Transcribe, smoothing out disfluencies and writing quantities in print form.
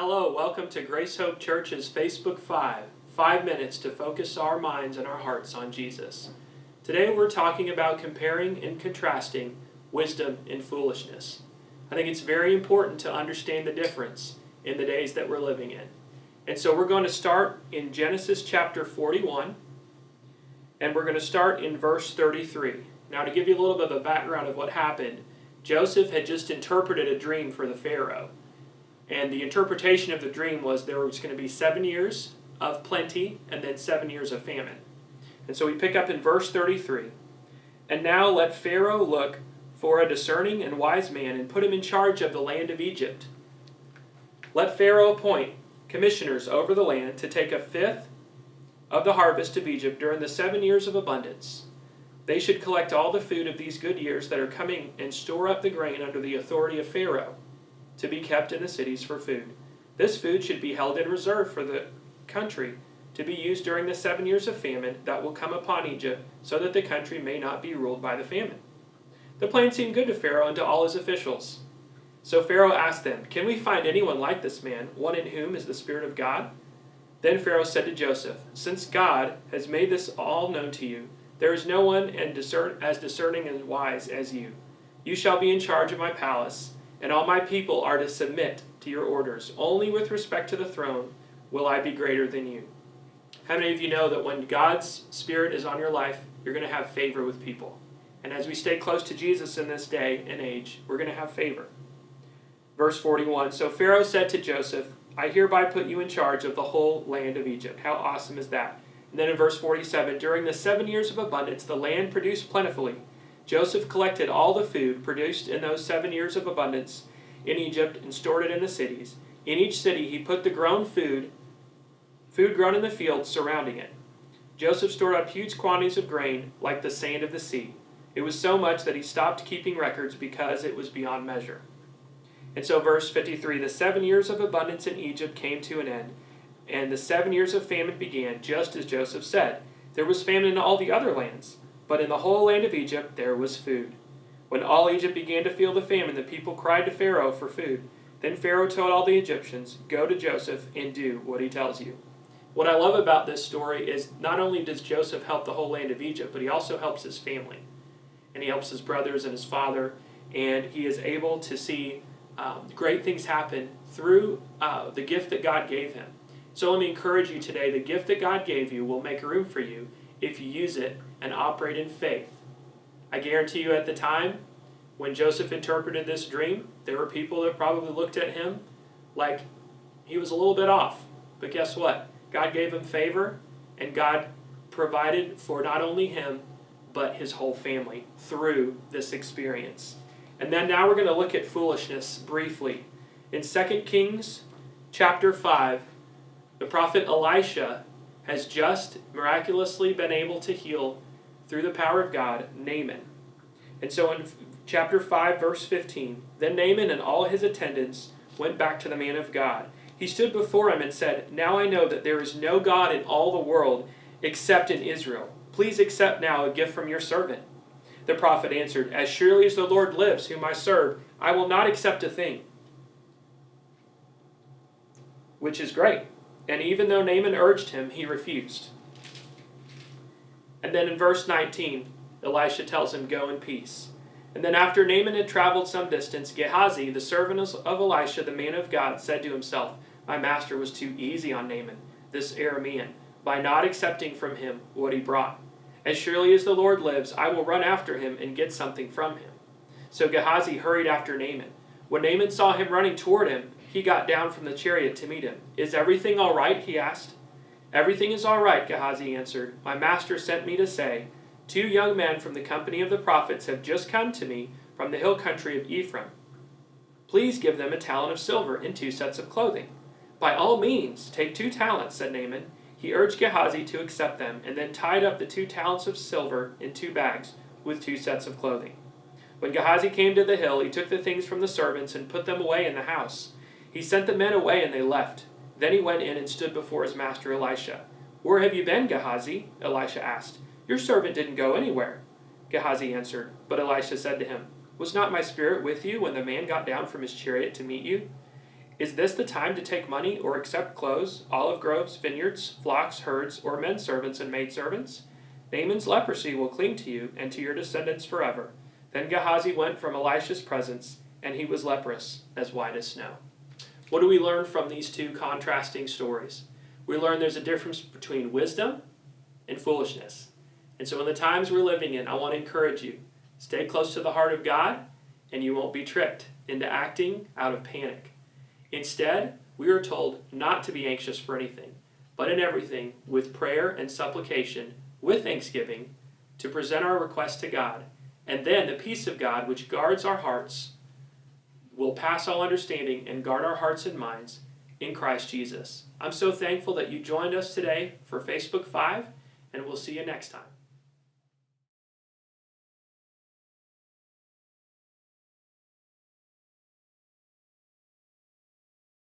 Hello, welcome to Grace Hope Church's Facebook 5 minutes to focus our minds and our hearts on Jesus. Today we're talking about comparing and contrasting wisdom and foolishness. I think it's very important to understand the difference in the days that we're living in. And so we're going to start in Genesis chapter 41, and we're going to start in verse 33. Now, to give you a little bit of a background of what happened, Joseph had just interpreted a dream for the Pharaoh. And the interpretation of the dream was there was going to be 7 years of plenty and then 7 years of famine. And so we pick up in verse 33. And now let Pharaoh look for a discerning and wise man and put him in charge of the land of Egypt. Let Pharaoh appoint commissioners over the land to take a fifth of the harvest of Egypt during the 7 years of abundance. They should collect all the food of these good years that are coming and store up the grain under the authority of Pharaoh, to be kept in the cities for food. This food should be held in reserve for the country, to be used during the 7 years of famine that will come upon Egypt, so that the country may not be ruled by the famine. The plan seemed good to Pharaoh and to all his officials. So Pharaoh asked them, "Can we find anyone like this man, one in whom is the Spirit of God?" Then Pharaoh said to Joseph, "Since God has made this all known to you, there is no one as discerning and wise as you. You shall be in charge of my palace, and all my people are to submit to your orders. Only with respect to the throne will I be greater than you." How many of you know that when God's Spirit is on your life, you're going to have favor with people? And as we stay close to Jesus in this day and age, we're going to have favor. Verse 41, so Pharaoh said to Joseph, "I hereby put you in charge of the whole land of Egypt." How awesome is that? And then in verse 47, during the 7 years of abundance, the land produced plentifully. Joseph collected all the food produced in those 7 years of abundance in Egypt and stored it in the cities. In each city he put the food grown in the fields surrounding it. Joseph stored up huge quantities of grain like the sand of the sea. It was so much that he stopped keeping records because it was beyond measure. And so verse 53, the 7 years of abundance in Egypt came to an end, and the 7 years of famine began, just as Joseph said. There was famine in all the other lands, but in the whole land of Egypt there was food. When all Egypt began to feel the famine, the people cried to Pharaoh for food. Then Pharaoh told all the Egyptians, "Go to Joseph and do what he tells you." What I love about this story is not only does Joseph help the whole land of Egypt, but he also helps his family. And he helps his brothers and his father, and he is able to see great things happen through the gift that God gave him. So let me encourage you today, the gift that God gave you will make room for you if you use it and operate in faith. I guarantee you at the time when Joseph interpreted this dream, there were people that probably looked at him like he was a little bit off. But guess what? God gave him favor, and God provided for not only him, but his whole family through this experience. And then now we're going to look at foolishness briefly. In 2 Kings chapter 5, the prophet Elisha has just miraculously been able to heal, through the power of God, Naaman. And so in chapter 5, verse 15, then Naaman and all his attendants went back to the man of God. He stood before him and said, "Now I know that there is no God in all the world except in Israel. Please accept now a gift from your servant." The prophet answered, "As surely as the Lord lives, whom I serve, I will not accept a thing." Which is great. And even though Naaman urged him, he refused. And then in verse 19, Elisha tells him, "Go in peace." And then after Naaman had traveled some distance, Gehazi, the servant of Elisha, the man of God, said to himself, "My master was too easy on Naaman, this Aramean, by not accepting from him what he brought. As surely as the Lord lives, I will run after him and get something from him." So Gehazi hurried after Naaman. When Naaman saw him running toward him, he got down from the chariot to meet him. "Is everything all right?" he asked. "Everything is all right," Gehazi answered. "My master sent me to say, 2 young men from the company of the prophets have just come to me from the hill country of Ephraim. Please give them a talent of silver and 2 sets of clothing." "By all means, take 2 talents, said Naaman. He urged Gehazi to accept them, and then tied up the 2 talents of silver in 2 bags with 2 sets of clothing. When Gehazi came to the hill, he took the things from the servants and put them away in the house. He sent the men away, and they left. Then he went in and stood before his master Elisha. "Where have you been, Gehazi?" Elisha asked. "Your servant didn't go anywhere." Gehazi answered, but Elisha said to him, "Was not my spirit with you when the man got down from his chariot to meet you? Is this the time to take money or accept clothes, olive groves, vineyards, flocks, herds, or men servants and maidservants? Naaman's leprosy will cling to you and to your descendants forever." Then Gehazi went from Elisha's presence, and he was leprous, as white as snow. What do we learn from these two contrasting stories? We learn there's a difference between wisdom and foolishness. And so in the times we're living in, I want to encourage you, stay close to the heart of God, and you won't be tricked into acting out of panic. Instead, we are told not to be anxious for anything, but in everything, with prayer and supplication, with thanksgiving, to present our requests to God. And then the peace of God, which guards our hearts, will pass all understanding and guard our hearts and minds in Christ Jesus. I'm so thankful that you joined us today for Facebook 5, and we'll see you next time.